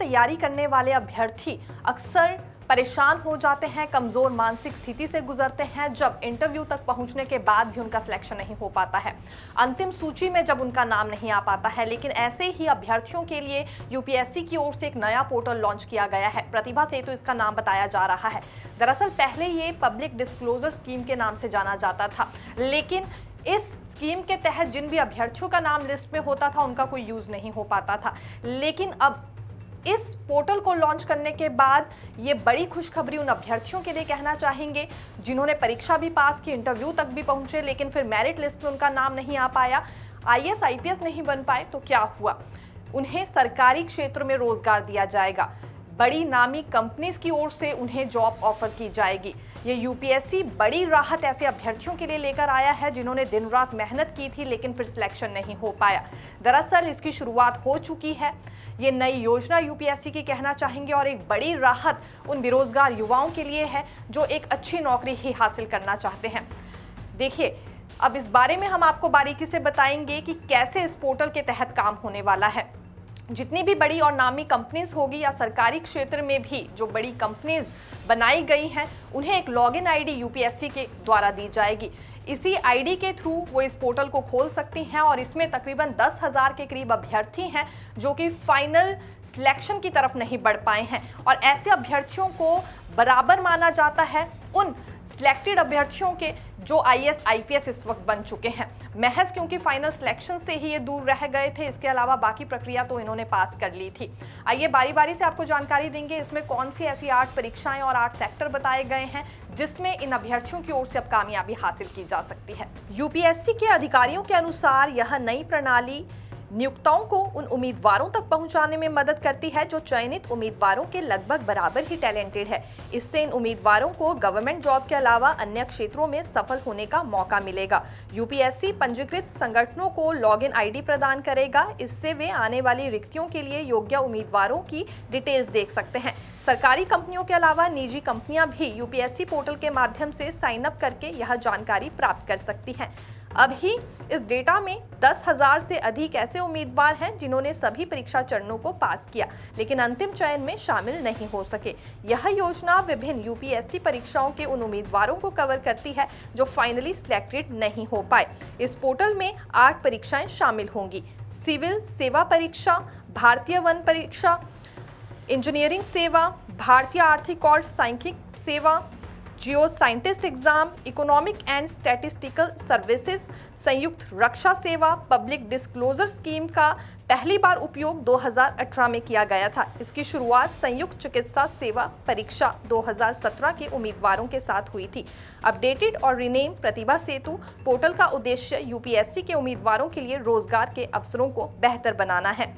तैयारी करने वाले अभ्यर्थी अक्सर परेशान हो जाते हैं, कमजोर मानसिक स्थिति से गुजरते हैं जब इंटरव्यू तक पहुंचने के बाद भी उनका सिलेक्शन नहीं हो पाता है, अंतिम सूची में जब उनका नाम नहीं आ पाता है। लेकिन ऐसे ही अभ्यर्थियों के लिए यूपीएससी की ओर से एक नया पोर्टल लॉन्च किया गया है। प्रतिभा सेतु इसका नाम बताया जा रहा है। दरअसल पहले ये पब्लिक डिस्क्लोजर स्कीम के नाम से जाना जाता था, लेकिन इस स्कीम के तहत जिन भी अभ्यर्थियों का नाम लिस्ट में होता था उनका कोई यूज नहीं हो पाता था। लेकिन अब इस पोर्टल को लॉन्च करने के बाद ये बड़ी खुशखबरी उन अभ्यर्थियों के लिए कहना चाहेंगे जिन्होंने परीक्षा भी पास की, इंटरव्यू तक भी पहुंचे, लेकिन फिर मेरिट लिस्ट में उनका नाम नहीं आ पाया, आईएएस आईपीएस नहीं बन पाए। तो क्या हुआ? उन्हें सरकारी क्षेत्र में रोजगार दिया जाएगा, बड़ी नामी कंपनीज की ओर से उन्हें जॉब ऑफर की जाएगी। ये यूपीएससी बड़ी राहत ऐसे अभ्यर्थियों के लिए लेकर आया है जिन्होंने दिन रात मेहनत की थी लेकिन फिर सिलेक्शन नहीं हो पाया। दरअसल इसकी शुरुआत हो चुकी है। ये नई योजना यूपीएससी की कहना चाहेंगे और एक बड़ी राहत उन बेरोजगार युवाओं के लिए है जो एक अच्छी नौकरी ही हासिल करना चाहते हैं। देखिए, अब इस बारे में हम आपको बारीकी से बताएंगे कि कैसे इस पोर्टल के तहत काम होने वाला है। जितनी भी बड़ी और नामी कंपनीज होगी या सरकारी क्षेत्र में भी जो बड़ी कंपनीज बनाई गई हैं, उन्हें एक लॉगिन आईडी यूपीएससी के द्वारा दी जाएगी। इसी आईडी के थ्रू वो इस पोर्टल को खोल सकती हैं और इसमें तकरीबन 10,000 के करीब अभ्यर्थी हैं जो कि फाइनल सिलेक्शन की तरफ नहीं बढ़ पाए हैं। और ऐसे अभ्यर्थियों को बराबर माना जाता है उन सिलेक्टेड अभ्यर्थियों के जो आईएएस आईपीएस इस वक्त बन चुके हैं, महज क्योंकि फाइनल सिलेक्शन से ही ये दूर रह गए थे। इसके अलावा बाकी प्रक्रिया तो इन्होंने पास कर ली थी। आइए बारी बारी से आपको जानकारी देंगे इसमें कौन सी ऐसी 8 परीक्षाएं और 8 सेक्टर बताए गए हैं जिसमें इन अभ्यर्थियों की ओर से अब कामयाबी हासिल की जा सकती है। यूपीएससी के अधिकारियों के अनुसार यह नई प्रणाली नियोक्ताओं को उन उम्मीदवारों तक पहुंचाने में मदद करती है जो चयनित उम्मीदवारों के लगभग बराबर ही टैलेंटेड है। इससे इन उम्मीदवारों को गवर्नमेंट जॉब के अलावा अन्य क्षेत्रों में सफल होने का मौका मिलेगा। यूपीएससी पंजीकृत संगठनों को लॉगिन आईडी प्रदान करेगा। इससे वे आने वाली रिक्तियों के लिए योग्य उम्मीदवारों की डिटेल्स देख सकते हैं। सरकारी कंपनियों के अलावा निजी कंपनियां भी यूपीएससी पोर्टल के माध्यम से साइन अप करके यह जानकारी प्राप्त कर सकती हैं। अभी इस डेटा में 10,000 से अधिक ऐसे उम्मीदवार हैं जिन्होंने सभी परीक्षा चरणों को पास किया लेकिन अंतिम चयन में शामिल नहीं हो सके। यह योजना विभिन्न यूपीएससी परीक्षाओं के उन उम्मीदवारों को कवर करती है जो फाइनली सिलेक्टेड नहीं हो पाए। इस पोर्टल में 8 परीक्षाएं शामिल होंगी: सिविल सेवा परीक्षा, भारतीय वन परीक्षा, इंजीनियरिंग सेवा, भारतीय आर्थिक और सांख्यिक सेवा, जियो scientist exam, economic and statistical services, संयुक्त रक्षा सेवा। पब्लिक डिस्क्लोजर स्कीम का पहली बार उपयोग 2018 में किया गया था। इसकी शुरुआत संयुक्त चिकित्सा सेवा परीक्षा 2017 के उम्मीदवारों के साथ हुई थी। अपडेटेड और रीनेम प्रतिभा सेतु पोर्टल का उद्देश्य यूपीएससी के उम्मीदवारों के लिए रोजगार के अवसरों को बेहतर बनाना है।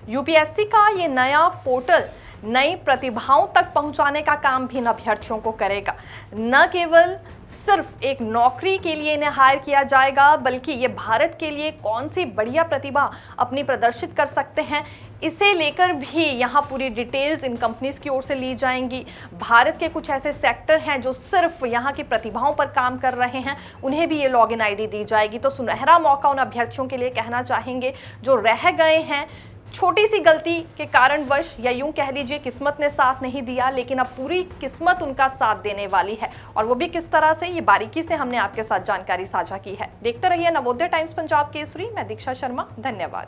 यूपीएससी का ये नया पोर्टल नई प्रतिभाओं तक पहुंचाने का काम भी इन अभ्यर्थियों को करेगा। न केवल सिर्फ एक नौकरी के लिए इन्हें हायर किया जाएगा बल्कि ये भारत के लिए कौन सी बढ़िया प्रतिभा अपनी प्रदर्शित कर सकते हैं इसे लेकर भी यहाँ पूरी डिटेल्स इन कंपनीज की ओर से ली जाएंगी। भारत के कुछ ऐसे सेक्टर हैं जो सिर्फ यहाँ की प्रतिभाओं पर काम कर रहे हैं, उन्हें भी ये लॉगिन आईडी दी जाएगी। तो सुनहरा मौका उन अभ्यर्थियों के लिए कहना चाहेंगे जो रह गए हैं छोटी सी गलती के कारणवश, या यूं कह लीजिए किस्मत ने साथ नहीं दिया, लेकिन अब पूरी किस्मत उनका साथ देने वाली है। और वो भी किस तरह से, ये बारीकी से हमने आपके साथ जानकारी साझा की है। देखते रहिए नवोदय टाइम्स पंजाब केसरी। मैं दीक्षा शर्मा, धन्यवाद।